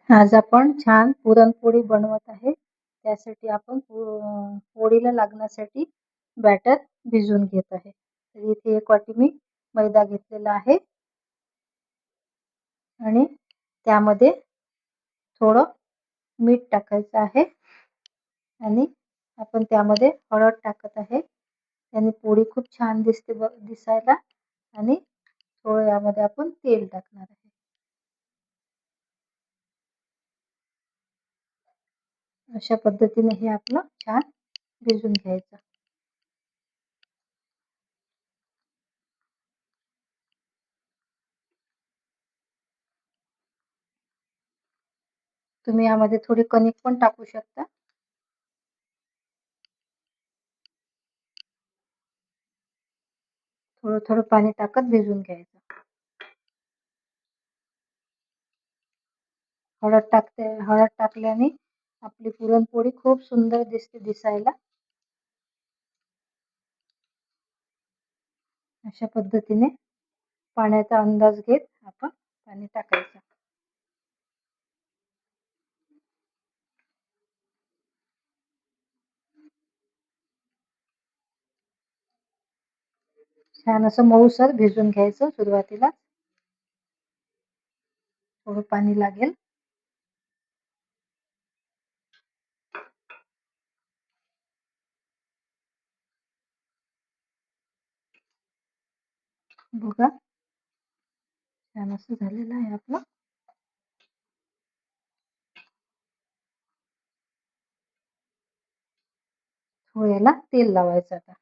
आज आपण छान पुरणपोळी बनवत आहे. त्यासाठी आपण पोळीला लागण्यासाठी बॅटर भिजवून घेत आहे. तर इथे 1 वाटी मी मैदा घेतलेला आहे आणि त्यामध्ये थोडं मीठ टाकायचं आहे आणि आपण त्यामध्ये हळद टाकत आहे. त्याने पोळी खूप छान दिसते दिसायला आणि थोडं यामध्ये आपण तेल टाकणार आहे. अशा पद्धतीने हे आपलं छान भिजून घ्यायचं. तुम्ही यामध्ये थोडी कणिक पण टाकू शकता. थोडं थोडं पाणी टाकत भिजवून घ्यायचं. हळद टाकल्याने आपली पुरणपोळी खूप सुंदर दिसते दिसायला. अशा पद्धतीने पाण्याचा अंदाज घेत आपण पाणी टाकायचं. छान असं मऊसर भिजून घ्यायचं. सुरुवातीला थोडं पाणी लागेल. बघा छान असं झालेलं आहे आपलं. याला तेल लावायचं आता.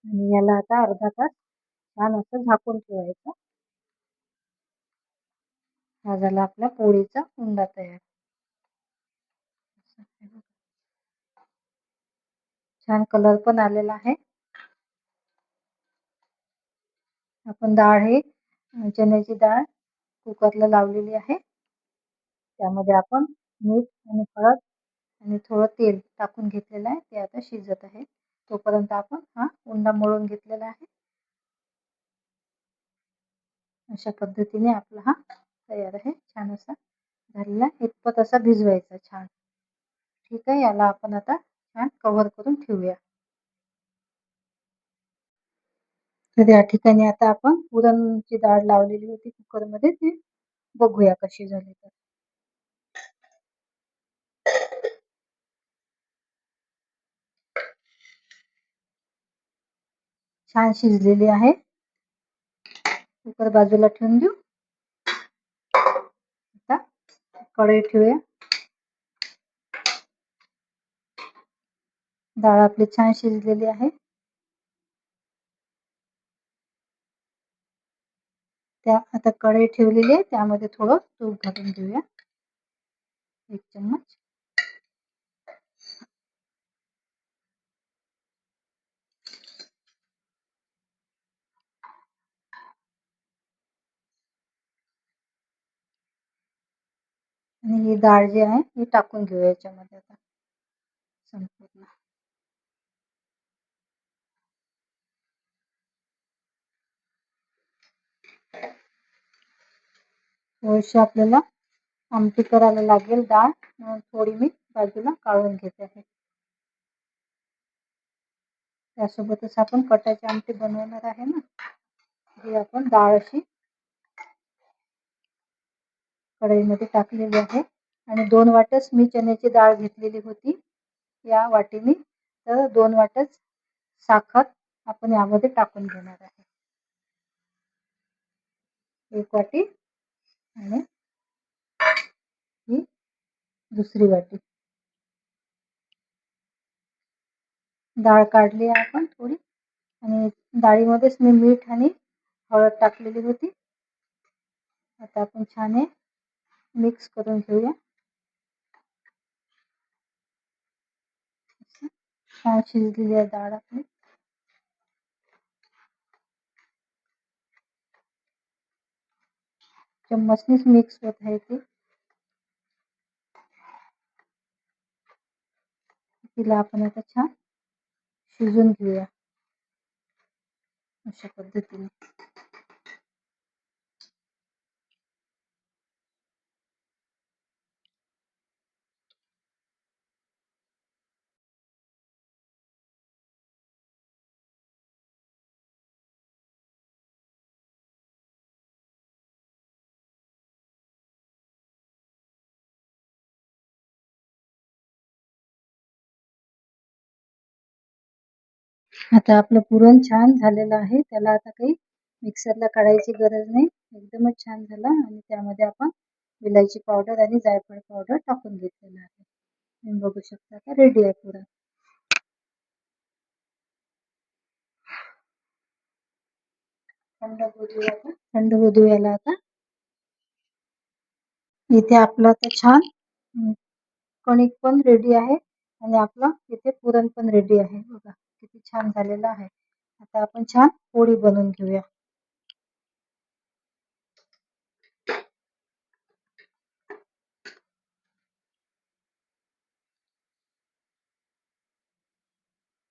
आणि याला आता अर्धा तास छान असं झाकून ठेवायचं. हा झाला आपल्या पोळीचा उंडा तयार. छान कलर पण आलेला आहे. आपण डाळ ही चण्याची डाळ कुकरला लावलेली आहे. त्यामध्ये आपण मीठ आणि हळद आणि थोडं तेल टाकून घेतलेलं आहे. ते आता शिजत आहे. तोपर्यंत आपण हा उंडा मळून घेतलेला आहे. अशा पद्धतीने आपला हा तयार आहे. छान असा झालेला. इतपत असा भिजवायचा छान. ठीक आहे. याला आपण आता छान कव्हर करून ठेवूया. तर या ठिकाणी आता आपण पुरणची डाळ लावलेली होती कुकरमध्ये ती बघूया कशी झाली तर. छान शिजलेली आहे. कुकर बाजूला ठेवून देऊ. आता कढई ठेवूया. डाळ आपली छान शिजलेली आहे. आता कढई ठेवलेली आहे. त्यामध्ये थोडं तूप घालून घेऊया. 1 चम्मच. आणि ही डाळ जी आहे ही टाकून घेऊया याच्यामध्ये आता संपूर्ण. थोडीशी आपल्याला आमटी करायला लागेल डाळ, म्हणून थोडी मी बाजूला काढून घेते आहे. त्यासोबतच आपण कटाची आमटी बनवणार आहे ना, जी आपण डाळ अशी कढईमध्ये टाकलेली आहे. आणि 2 वाट्याच मी चण्याची डाळ घेतलेली होती या वाटीने. तर 2 वाट्याच साखर आपण यामध्ये टाकून घेणार आहे. 1 वाटी आणि ही दुसरी वाटी. डाळ काढली आहे आपण थोडी आणि डाळीमध्येच मी मीठ आणि हळद टाकलेली होती. आता आपण छान हे मिक्स करून घेऊया. छान शिजलेली आहे डाळ आपली. चम्मचनीच मिक्स होत आहे ती. तिला आपण आता छान शिजून घेऊया अशा पद्धतीने. आता आपलं पुरण छान झालेलं आहे. त्याला आता काही मिक्सरला काढायची गरज नाही. एकदमच छान झाला आणि त्यामध्ये आपण विलायची पावडर आणि जायफळ पावडर टाकून घेतलेलं आहे. तुम्ही बघू शकता आता रेडी आहे पुरण. थंड होऊ देऊया आता. इथे आपलं आता छान कणिक पण रेडी आहे आणि आपलं इथे पुरण पण रेडी आहे. बघा किती छान झालेलं आहे. आता आपण छान पोळी बनवून घेऊया.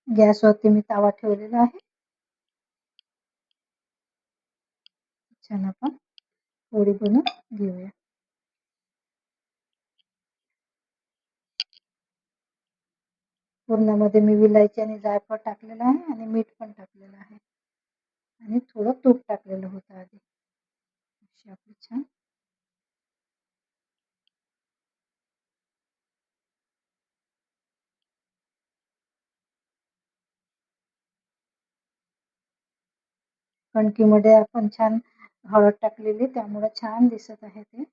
गॅसवरती मी तवा ठेवलेला आहे. छान आपण पोळी बनवून घेऊया. पुरणामध्ये मी विलायची आणि जायफळ टाकलेलं आहे आणि मीठ पण टाकलेलं आहे आणि थोडं तूप टाकलेलं होतं आधी. अशी आपली छान कणकीमध्ये आपण छान हळद टाकलेली त्यामुळे छान दिसत आहे ते.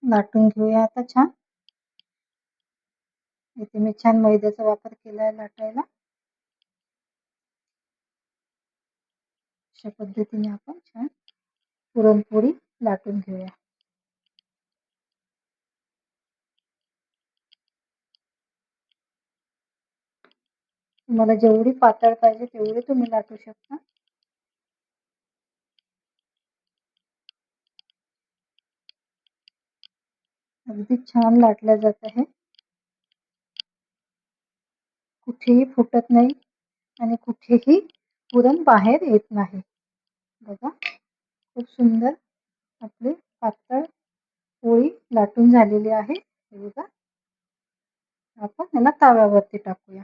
लाटून घेऊया आता छान. इथे मी छान मैद्याचा वापर केलाय लाटायला. अशा पद्धतीने आपण छान पुरणपोळी लाटून घेऊया. तुम्हाला जेवढी पातळ पाहिजे तेवढी तुम्ही लाटू शकता. अगदी छान लाटल्या जात आहे. कुठेही फुटत नाही आणि कुठेही पुरण बाहेर येत नाही. बघा खूप सुंदर आपली पातळ पोळी लाटून झालेली आहे. हे बघा आपण याला तव्यावरती टाकूया.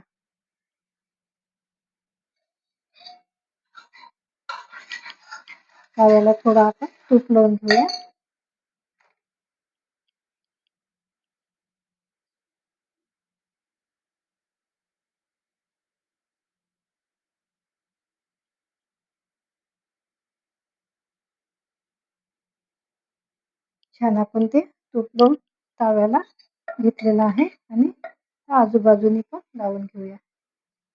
तव्याला थोडं आपण तूप लावून घेऊया. छान आपण ते तूप लावून तव्याला घेतलेलं आहे आणि आजूबाजूनी पण लावून घेऊया.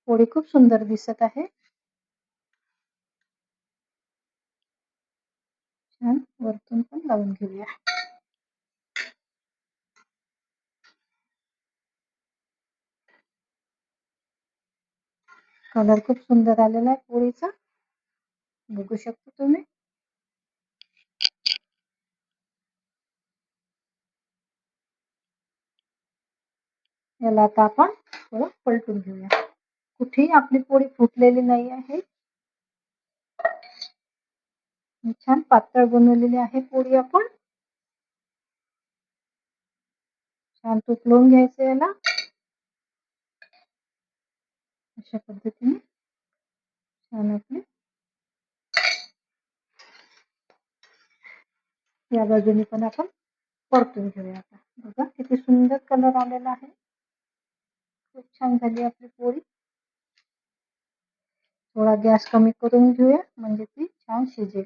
पोळी खूप सुंदर दिसत आहे. छान वरतून पण लावून घेऊया. कलर खूप सुंदर आलेला आहे पोळीचा. बघू शकता तुम्ही. याला आता आपण थोडं पलटून घेऊया. कुठेही आपली पोळी फुटलेली नाही आहे. छान पातळ बनवलेली आहे पोळी आपण. छान तूप लावून घ्यायचं याला. अशा पद्धतीने छान आपली या बाजूने पण आपण परतून घेऊया. आता बघा किती सुंदर कलर आलेला आहे. खूप छान झाली आपली पोळी. थोडा गॅस कमी करून घेऊया म्हणजे ती छान शिजेल.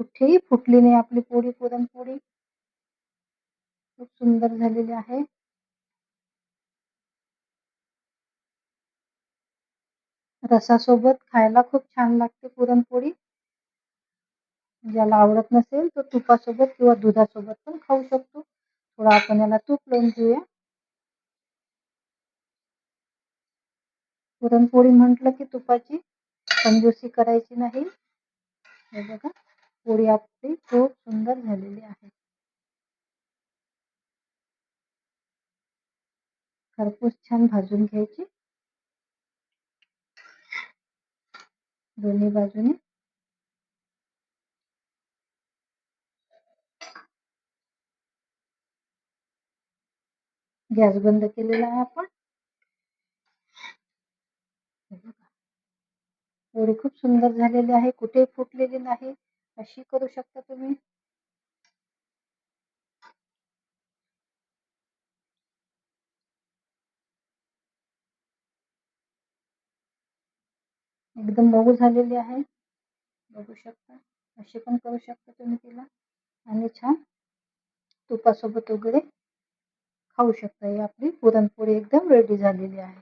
कुठेही फुटली नाही आपली पोळी. पुरणपोळी खूप सुंदर झालेली आहे. रसासोबत खायला खूप छान लागते पुरणपोळी. ज्याला आवडत नसेल तो तुपासोबत किंवा दुधासोबत पण खाऊ शकतो. थोडं आपण याला तूप लावून घेऊया. पुरणपोळी म्हटलं की तुपाची कंजूसी करायची नाही. हे बघा, पोळी आपली खूप सुंदर झालेली आहे. खरपूस छान भाजून घ्यायची दोन्ही बाजूने. गॅस बंद केलेला आहे आपण. पोळी खूप सुंदर झालेली आहे, कुठेही फुटलेली नाही. अशी करू शकता तुम्ही. एकदम मऊ झालेली आहे, बघू शकता. अशी पण करू शकता तुम्ही तिला. आणि छान तुपासोबत वगैरे खाऊ शकता. ही आपली पुरणपोळी एकदम रेडी झालेली आहे.